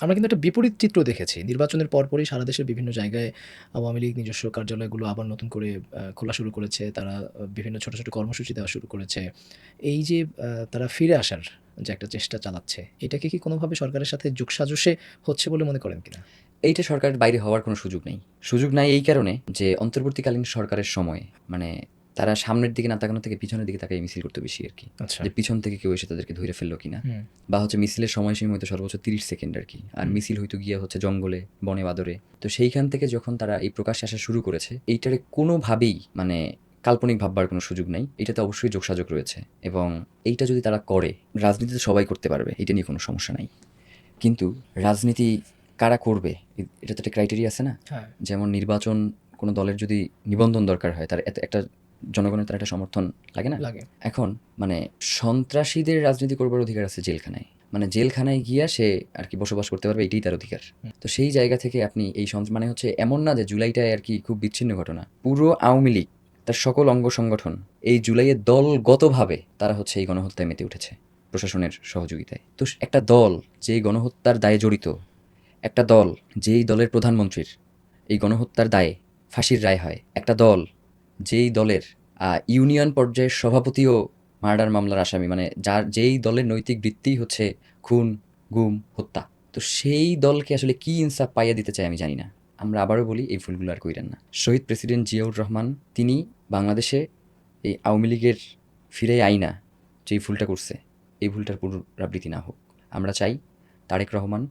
আমরা কিন্তু একটা বিপরীত চিত্র দেখেছি। নির্বাচনের পরপরই সারা দেশের বিভিন্ন জায়গায় আওয়ামী লীগ নিজস্ব কার্যালয়গুলো আবার নতুন করে খোলা শুরু করেছে। তারা বিভিন্ন ছোট, ছোট কর্মসূচি দেওয়া শুরু করেছে। এই যে তারা ফিরে আসার যে একটা চেষ্টা চালাচ্ছে, এটাকে কি কোনোভাবে সরকারের সাথে যোগসাজশে হচ্ছে বলে মনে করেন কিনা? এইটা সরকারের বাইরে হওয়ার কোনো সুযোগ নেই। সুযোগ নাই এই কারণে যে অন্তর্বর্তীকালীন সরকারের সময়ে মানে তারা সামনের দিকে না তাকানো থেকে পিছনের দিকে তাকিয়ে মিছিল করতো বেশি আরকি। আচ্ছা। যে পিছন থেকে কেউ এসে তাদেরকে ধইরা ফেললো কিনা। হুম, বা হচ্ছে মিছিলের সময়সীমা হয়তো সর্বোচ্চ ৩০ সেকেন্ড আরকি। আর হুম। মিছিল হয়তো গিয়ে হচ্ছে জঙ্গলে, বনে বাদরে। তো সেইখান থেকে যখন তারা এই প্রকাশ্যে আসা শুরু করেছে, এইটারে কোনোভাবেই মানে কাল্পনিক ভাববার কোনো সুযোগ নাই। এটাতে অবশ্যই যোগসাজগ রয়েছে। এবং এইটা যদি তারা করে, রাজনীতি তো সবাই করতে পারবে। এইটা নিয়ে কোনো সমস্যা নাই। কিন্তু রাজনীতি কারা করবে? এটা তো একটা ক্রাইটেরিয়া আছে না? হ্যাঁ, যেমন নির্বাচন কোনো দলের যদি নিবন্ধন দরকার হয়, তার একটা জনগণের তার একটা সমর্থন লাগে না? লাগে। এখন মানে সন্ত্রাসীদের রাজনীতি করবার অধিকার আছে জেলখানায়। মানে জেলখানায় গিয়া সে আরকি বসবাস করতে পারবে, এটাই তার অধিকার। হুম, তো সেই জায়গা থেকে আপনি এই মানে হচ্ছে এমন না যে জুলাইটায় আরকি খুব বিচ্ছিন্ন ঘটনা। পুরো আওয়ামী লীগ, তার সকল অঙ্গ সংগঠন এই জুলাইয়ে দলগতভাবে তারা হচ্ছে এই গণহত্যায় মেতে উঠেছে প্রশাসনের সহযোগিতায়। তো একটা দল যেই গণহত্যার দায়ে জড়িত, একটা দল যেই দলের প্রধানমন্ত্রীর এই গণহত্যার দায়ে ফাঁসির রায় হয়, একটা দল যেই দলের ইউনিয়ন পর্যায়ের সভাপতিও মার্ডার মামলার আসামি, মানে যেই দলের নৈতিক বৃত্তিই হচ্ছে খুন, গুম, হত্যা। তো সেই দলকে আসলে কি ইনসাফ পাইয়ে দিতে চায় আমি জানি না। আমরা আবারও বলি এই ভুলগুলো আর কইরেন না। শহীদ প্রেসিডেন্ট জিয়াউর রহমান তিনি বাংলাদেশে এই আওয়ামী লীগের ফিরে আইনা যেই ভুলটা করছে, এই ভুলটার পুনরাবৃত্তি না হোক। আমরা চাই তারেক রহমান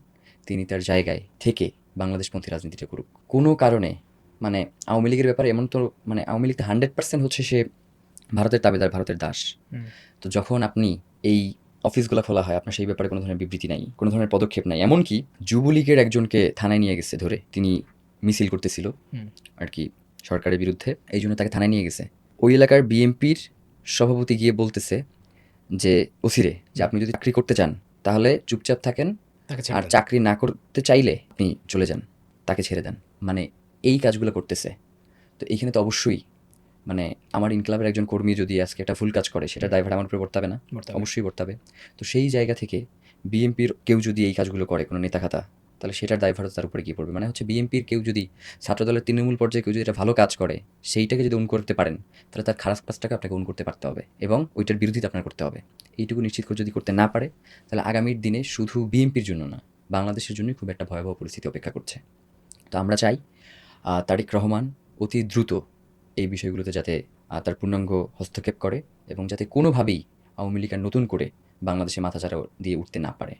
তিনি তার জায়গায় থেকে বাংলাদেশপন্থী রাজনীতিটা করুক। কোনো কারণে মানে আওয়ামী লীগের ব্যাপারে এমন তো মানে আওয়ামী লীগ তো 100% হচ্ছে সে ভারতের তাবেদার, ভারতের দাস। হুম। তো যখন আপনি এই অফিসগুলা খোলা হয়, আপনার সেই ব্যাপারে কোনো ধরনের বিবৃতি নাই, কোনো ধরনের পদক্ষেপ নাই। এমনকি যুবলীগের একজনকে থানায় নিয়ে গেছে ধরে। তিনি মিছিল করতেছিল হুম, আরকি সরকারের বিরুদ্ধে। এইজন্য তাকে থানায় নিয়ে গেছে। ওই এলাকার বিএমপির সভাপতি গিয়ে বলতেছে যে, "ওসিরে যে হুম। আপনি যদি চাকরি করতে চান, তাহলে চুপচাপ থাকেন। তাকে ছেড়ে আর দেন। চাকরি না করতে চাইলে আপনি চলে যান। তাকে ছেড়ে দেন।" মানে এই কাজগুলো করতেছে। তো এইখানে তো অবশ্যই মানে আমার ইনক্লাবের একজন কর্মী যদি আজকে একটা ভুল কাজ করে, সেটার হুম, দায়ভার আমার উপরে বর্তাবে না? বর্তাবে। অবশ্যই বর্তাবে। তো সেই জায়গা থেকে বিএনপির কেউ যদি এই কাজগুলো করে, কোনো নেতা-খাতা, তাহলে সেটার দায়ভার তার উপরে গিয়ে পড়বে। মানে হচ্ছে বিএনপির কেউ যদি ছাত্রদলের তৃণমূল পর্যায়ে কেউ যদি একটা ভালো কাজ করে, সেইটাকে যদি করতে পারেন, তাহলে তার খারাপ কাজটাকে আপনাকে করতে পারতে হবে এবং ওইটার বিরোধিতা আপনার করতে হবে। এইটুকু নিশ্চিত করে যদি করতে না পারে, তাহলে আগামীর দিনে শুধু বিএনপির জন্য না, বাংলাদেশের জন্যই খুব একটা ভয়াবহ পরিস্থিতি অপেক্ষা করছে। তো আমরা চাই তারেক রহমান অতি দ্রুত এই বিষয়গুলোতে যাতে তার পূর্ণাঙ্গ হস্তক্ষেপ করে এবং যাতে কোনোভাবেই আওয়ামী লীগ আর নতুন করে বাংলাদেশে মাথাচাড়া দিয়ে উঠতে না পারে।